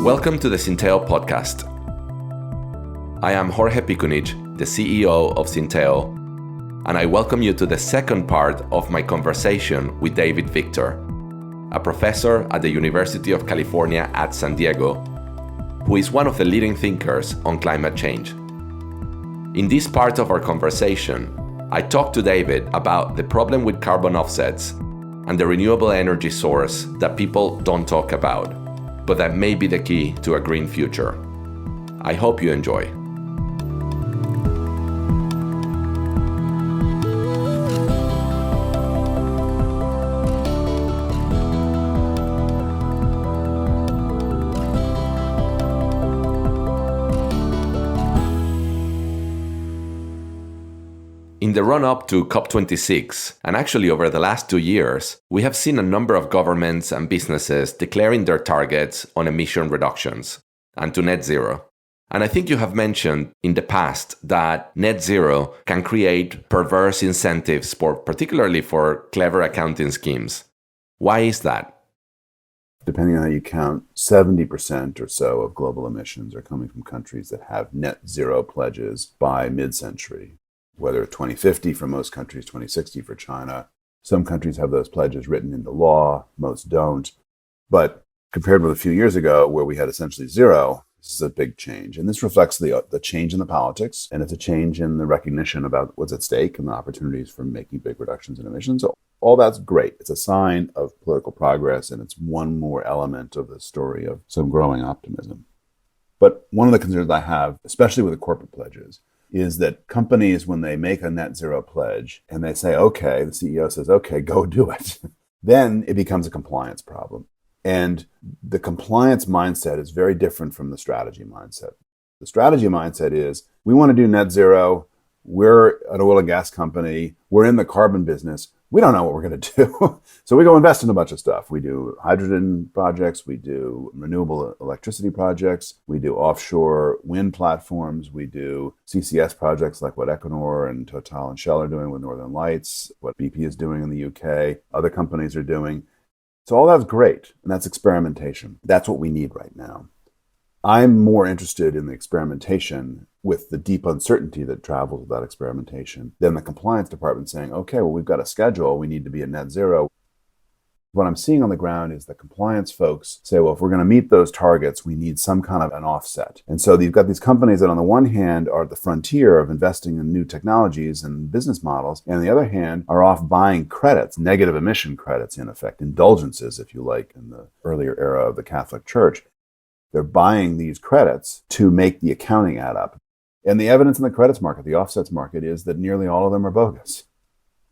Welcome to the Synteo podcast. I am Jorge Picunich, the CEO of Synteo, and I welcome you to the second part of my conversation with David Victor, a professor at the University of California at San Diego, who is one of the leading thinkers on climate change. In this part of our conversation, I talked to David about the problem with carbon offsets and the renewable energy source that people don't talk about, but that may be the key to a green future. I hope you enjoy. In the run-up to COP26, and actually over the last 2 years, we have seen a number of governments and businesses declaring their targets on emission reductions and to net zero. And I think you have mentioned in the past that net zero can create perverse incentives, particularly for clever accounting schemes. Why is that? Depending on how you count, 70% or so of global emissions are coming from countries that have net zero pledges by mid-century. Whether 2050 for most countries, 2060 for China. Some countries have those pledges written into law, most don't. But compared with a few years ago where we had essentially zero, this is a big change. And this reflects the change in the politics, and it's a change in the recognition about what's at stake and the opportunities for making big reductions in emissions. So all that's great. It's a sign of political progress, and it's one more element of the story of some growing optimism. But one of the concerns I have, especially with the corporate pledges, is that companies, when they make a net zero pledge and they say, okay, the CEO says, okay, go do it, then it becomes a compliance problem. And the compliance mindset is very different from the strategy mindset. The strategy mindset is, we want to do net zero. We're an oil and gas company. We're in the carbon business. We don't know what we're going to do. So we go invest in a bunch of stuff. We do hydrogen projects. We do renewable electricity projects. We do offshore wind platforms. We do CCS projects like what Equinor and Total and Shell are doing with Northern Lights, what BP is doing in the UK, other companies are doing. So all that's great, and that's experimentation. That's what we need right now. I'm more interested in the experimentation with the deep uncertainty that travels with that experimentation than the compliance department saying, okay, well, we've got a schedule. We need to be at net zero. What I'm seeing on the ground is the compliance folks say, well, if we're going to meet those targets, we need some kind of an offset. And so you've got these companies that on the one hand are at the frontier of investing in new technologies and business models, and on the other hand are off buying credits, negative emission credits in effect, indulgences, if you like, in the earlier era of the Catholic Church. They're buying these credits to make the accounting add up. And the evidence in the credits market, the offsets market, is that nearly all of them are bogus.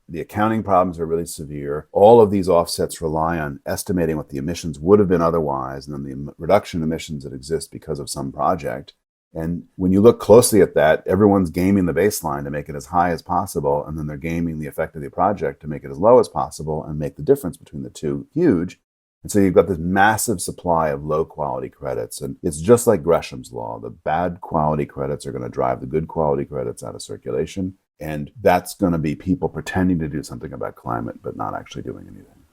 The accounting problems are really severe. All of these offsets rely on estimating what the emissions would have been otherwise, and then the reduction in emissions that exist because of some project. And when you look closely at that, everyone's gaming the baseline to make it as high as possible, and then they're gaming the effect of the project to make it as low as possible and make the difference between the two huge. And so you've got this massive supply of low quality credits. And it's just like Gresham's law. The bad quality credits are going to drive the good quality credits out of circulation. And that's going to be people pretending to do something about climate, but not actually doing anything.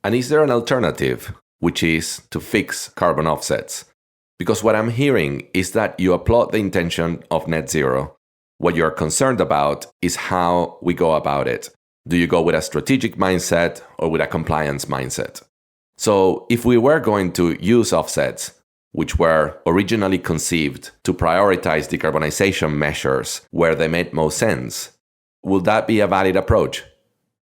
And is there an alternative, which is to fix carbon offsets? Because what I'm hearing is that you applaud the intention of net zero. What you're concerned about is how we go about it. Do you go with a strategic mindset or with a compliance mindset? So if we were going to use offsets, which were originally conceived to prioritize decarbonization measures where they made most sense, would that be a valid approach?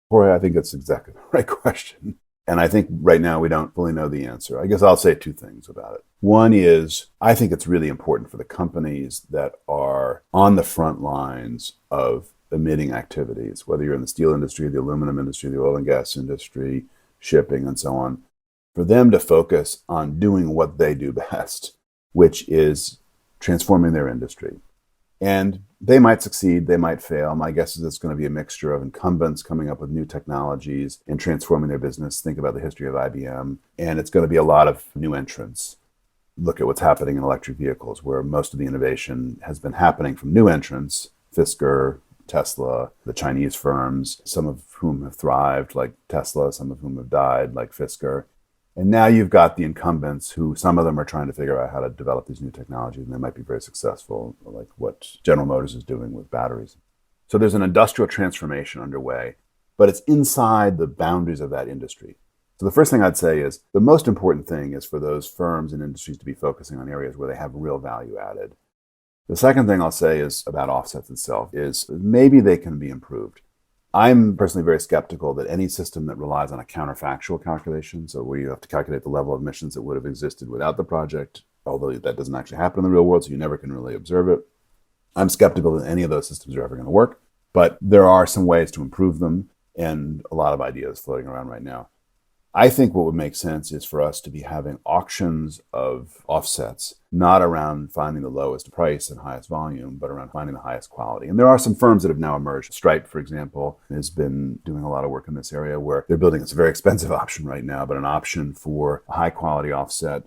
Jorge, I think that's exactly the right question. And I think right now we don't fully know the answer. I guess I'll say two things about it. One is, I think it's really important for the companies that are on the front lines of emitting activities, whether you're in the steel industry, the aluminum industry, the oil and gas industry, shipping, and so on, for them to focus on doing what they do best, which is transforming their industry. And they might succeed, they might fail. My guess is it's going to be a mixture of incumbents coming up with new technologies and transforming their business. Think about the history of IBM. And it's going to be a lot of new entrants. Look at what's happening in electric vehicles, where most of the innovation has been happening from new entrants, Fisker, Tesla, the Chinese firms, some of whom have thrived like Tesla, some of whom have died like Fisker. And now you've got the incumbents who, some of them are trying to figure out how to develop these new technologies, and they might be very successful, like what General Motors is doing with batteries. So there's an industrial transformation underway, but it's inside the boundaries of that industry. So the first thing I'd say is the most important thing is for those firms and industries to be focusing on areas where they have real value added. The second thing I'll say is about offsets itself is maybe they can be improved. I'm personally very skeptical that any system that relies on a counterfactual calculation, so where you have to calculate the level of emissions that would have existed without the project, although that doesn't actually happen in the real world, so you never can really observe it. I'm skeptical that any of those systems are ever going to work, but there are some ways to improve them and a lot of ideas floating around right now. I think what would make sense is for us to be having auctions of offsets, not around finding the lowest price and highest volume, but around finding the highest quality. And there are some firms that have now emerged. Stripe, for example, has been doing a lot of work in this area where they're building, it's a very expensive option right now, but an option for a high quality offset.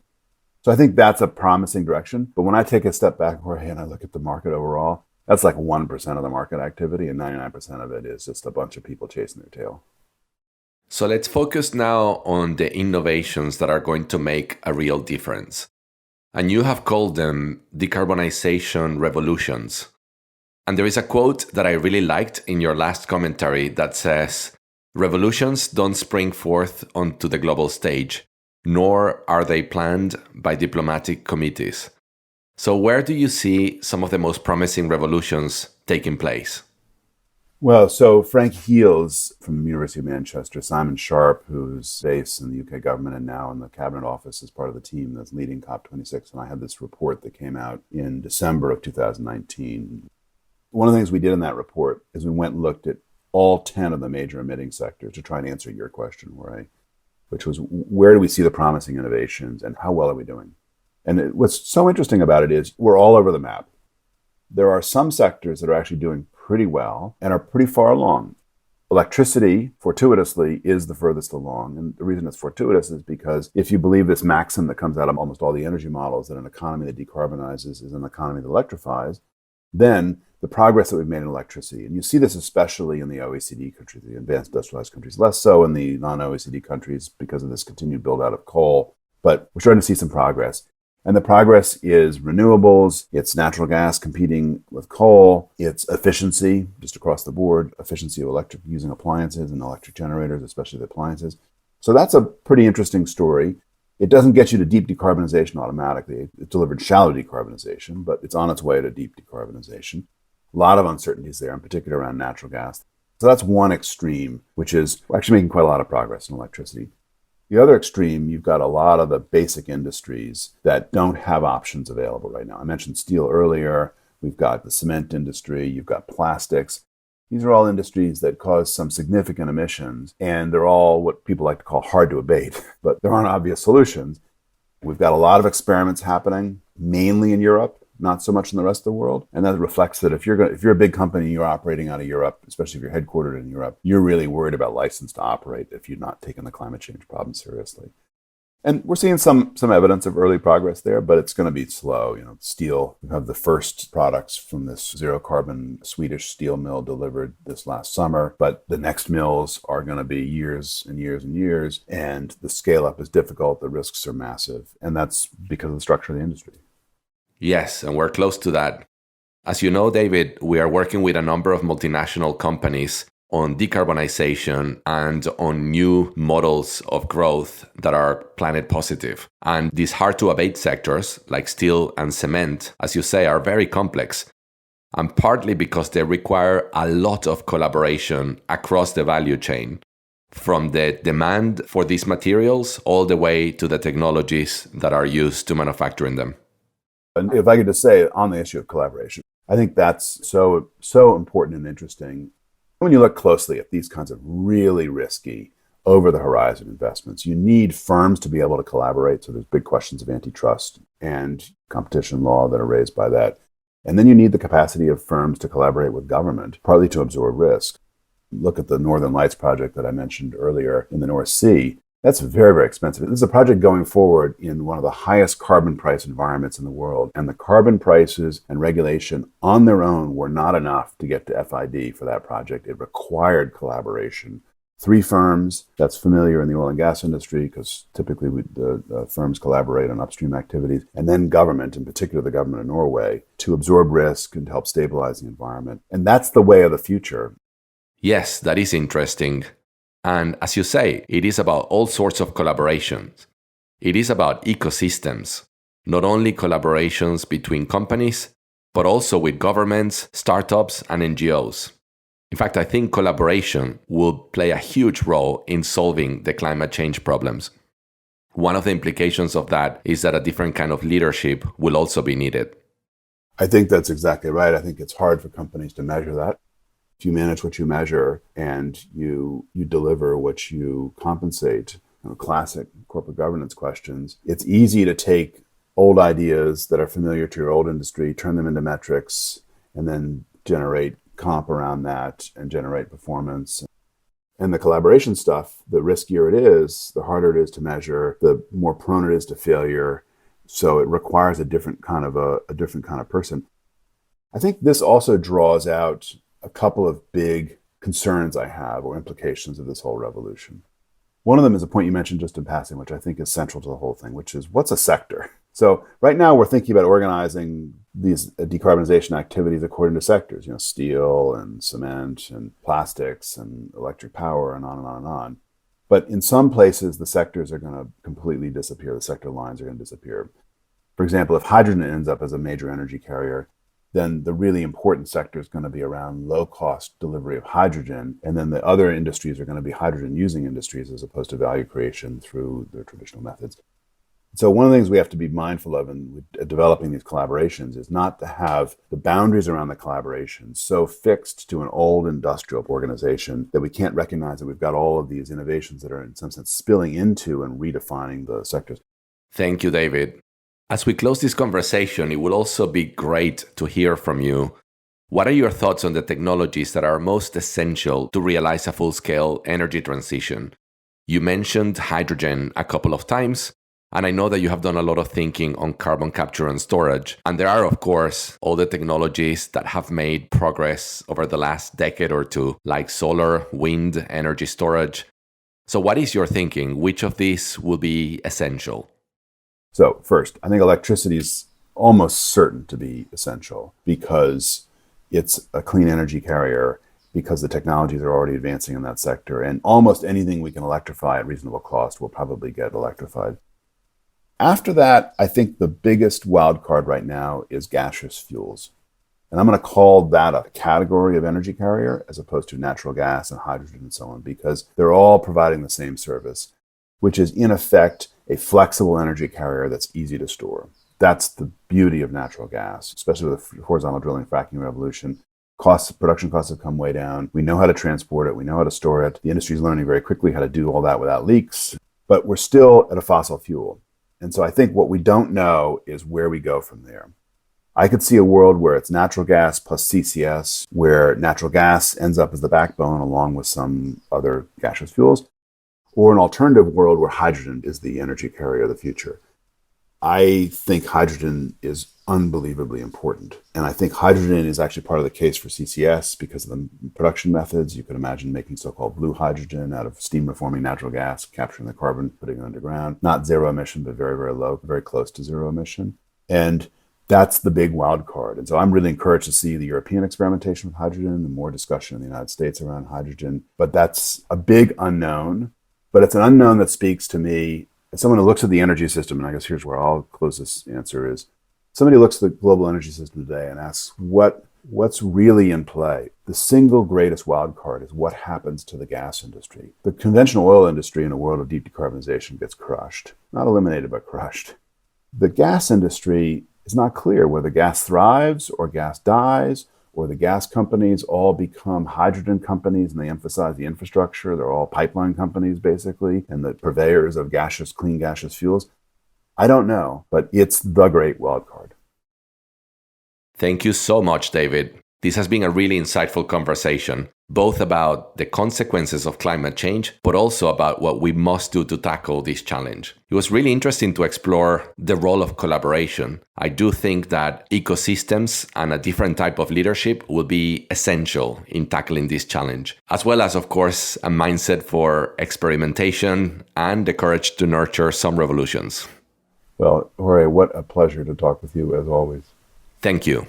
So I think that's a promising direction. But when I take a step back, Jorge, and I look at the market overall, that's like 1% of the market activity, and 99% of it is just a bunch of people chasing their tail. So let's focus now on the innovations that are going to make a real difference. And you have called them decarbonization revolutions. And there is a quote that I really liked in your last commentary that says, "Revolutions don't spring forth onto the global stage, nor are they planned by diplomatic committees." So where do you see some of the most promising revolutions taking place? Well, so Frank Heels from the University of Manchester, Simon Sharp, who's based in the UK government and now in the Cabinet Office as part of the team that's leading COP26, and I had this report that came out in December of 2019. One of the things we did in that report is we went and looked at all 10 of the major emitting sectors to try and answer your question, Jorge, which was where do we see the promising innovations and how well are we doing? And what's so interesting about it is we're all over the map. There are some sectors that are actually doing pretty well and are pretty far along. Electricity, fortuitously, is the furthest along. And the reason it's fortuitous is because if you believe this maxim that comes out of almost all the energy models, that an economy that decarbonizes is an economy that electrifies, then the progress that we've made in electricity, and you see this especially in the OECD countries, the advanced industrialized countries, less so in the non-OECD countries because of this continued build out of coal, but we're starting to see some progress. And the progress is renewables, it's natural gas competing with coal, it's efficiency, just across the board, efficiency of electric using appliances and electric generators, especially the appliances. So that's a pretty interesting story. It doesn't get you to deep decarbonization automatically. It delivered shallow decarbonization, but it's on its way to deep decarbonization. A lot of uncertainties there, in particular around natural gas. So that's one extreme, which is we're actually making quite a lot of progress in electricity. The other extreme, you've got a lot of the basic industries that don't have options available right now. I mentioned steel earlier. We've got the cement industry. You've got plastics. These are all industries that cause some significant emissions, and they're all what people like to call hard to abate, but there aren't obvious solutions. We've got a lot of experiments happening, mainly in Europe, not so much in the rest of the world. And that reflects that if you're a big company, you're operating out of Europe, especially if you're headquartered in Europe, you're really worried about license to operate if you're not taking the climate change problem seriously. And we're seeing some evidence of early progress there, but it's going to be slow. You know, steel, we have the first products from this zero carbon Swedish steel mill delivered this last summer, but the next mills are going to be years and years and years, and the scale up is difficult. The risks are massive, and that's because of the structure of the industry. Yes, and we're close to that. As you know, David, we are working with a number of multinational companies on decarbonization and on new models of growth that are planet positive. And these hard to abate sectors, like steel and cement, as you say, are very complex. And partly because they require a lot of collaboration across the value chain, from the demand for these materials all the way to the technologies that are used to manufacturing them. And if I could just say on the issue of collaboration, I think that's so important and interesting. When you look closely at these kinds of really risky, over-the-horizon investments, you need firms to be able to collaborate. So there's big questions of antitrust and competition law that are raised by that. And then you need the capacity of firms to collaborate with government, partly to absorb risk. Look at the Northern Lights project that I mentioned earlier in the North Sea. That's very, very expensive. This is a project going forward in one of the highest carbon price environments in the world. And the carbon prices and regulation on their own were not enough to get to FID for that project. It required collaboration 3 firms that's familiar in the oil and gas industry, because typically the firms collaborate on upstream activities, and then government, in particular the government of Norway, to absorb risk and to help stabilize the environment. And that's the way of the future. Yes, that is interesting. And as you say, it is about all sorts of collaborations. It is about ecosystems, not only collaborations between companies, but also with governments, startups, and NGOs. In fact, I think collaboration will play a huge role in solving the climate change problems. One of the implications of that is that a different kind of leadership will also be needed. I think that's exactly right. I think it's hard for companies to measure that. If you manage what you measure and you deliver what you compensate, classic corporate governance questions, it's easy to take old ideas that are familiar to your old industry, turn them into metrics, and then generate comp around that and generate performance. And the collaboration stuff, the riskier it is, the harder it is to measure, the more prone it is to failure. So it requires a different kind of person. I think this also draws out a couple of big concerns I have, or implications of this whole revolution. One of them is a point you mentioned just in passing, which I think is central to the whole thing, which is what's a sector? So right now we're thinking about organizing these decarbonization activities according to sectors, steel and cement and plastics and electric power and on and on and on. But in some places, the sectors are going to completely disappear. The sector lines are going to disappear. For example, if hydrogen ends up as a major energy carrier, then the really important sector is going to be around low-cost delivery of hydrogen. And then the other industries are going to be hydrogen-using industries as opposed to value creation through their traditional methods. So one of the things we have to be mindful of in developing these collaborations is not to have the boundaries around the collaboration so fixed to an old industrial organization that we can't recognize that we've got all of these innovations that are in some sense spilling into and redefining the sectors. Thank you, David. As we close this conversation, it will also be great to hear from you. What are your thoughts on the technologies that are most essential to realize a full-scale energy transition? You mentioned hydrogen a couple of times, and I know that you have done a lot of thinking on carbon capture and storage. And there are, of course, all the technologies that have made progress over the last decade or two, like solar, wind, energy storage. So what is your thinking? Which of these will be essential? So first, I think electricity is almost certain to be essential because it's a clean energy carrier, because the technologies are already advancing in that sector. And almost anything we can electrify at reasonable cost will probably get electrified. After that, I think the biggest wild card right now is gaseous fuels. And I'm going to call that a category of energy carrier as opposed to natural gas and hydrogen and so on, because they're all providing the same service, which is in effect a flexible energy carrier that's easy to store. That's the beauty of natural gas, especially with the horizontal drilling fracking revolution. Production costs have come way down. We know how to transport it. We know how to store it. The industry is learning very quickly how to do all that without leaks, but we're still at a fossil fuel. And so I think what we don't know is where we go from there. I could see a world where it's natural gas plus CCS, where natural gas ends up as the backbone along with some other gaseous fuels, or an alternative world where hydrogen is the energy carrier of the future. I think hydrogen is unbelievably important. And I think hydrogen is actually part of the case for CCS because of the production methods. You could imagine making so-called blue hydrogen out of steam reforming natural gas, capturing the carbon, putting it underground. Not zero emission, but very, very low, very close to zero emission. And that's the big wild card. And so I'm really encouraged to see the European experimentation with hydrogen, and more discussion in the United States around hydrogen. But that's a big unknown. But it's an unknown that speaks to me as someone who looks at the energy system, and I guess here's where I'll close this answer is, somebody looks at the global energy system today and asks, what's really in play? The single greatest wild card is what happens to the gas industry. The conventional oil industry in a world of deep decarbonization gets crushed, not eliminated, but crushed. The gas industry is not clear whether gas thrives or gas dies, or the gas companies all become hydrogen companies and they emphasize the infrastructure. They're all pipeline companies, basically, and the purveyors of clean gaseous fuels. I don't know, but it's the great wild card. Thank you so much, David. This has been a really insightful conversation. both about the consequences of climate change, but also about what we must do to tackle this challenge. It was really interesting to explore the role of collaboration. I do think that ecosystems and a different type of leadership will be essential in tackling this challenge, as well as, of course, a mindset for experimentation and the courage to nurture some revolutions. Well, Jorge, what a pleasure to talk with you as always. Thank you.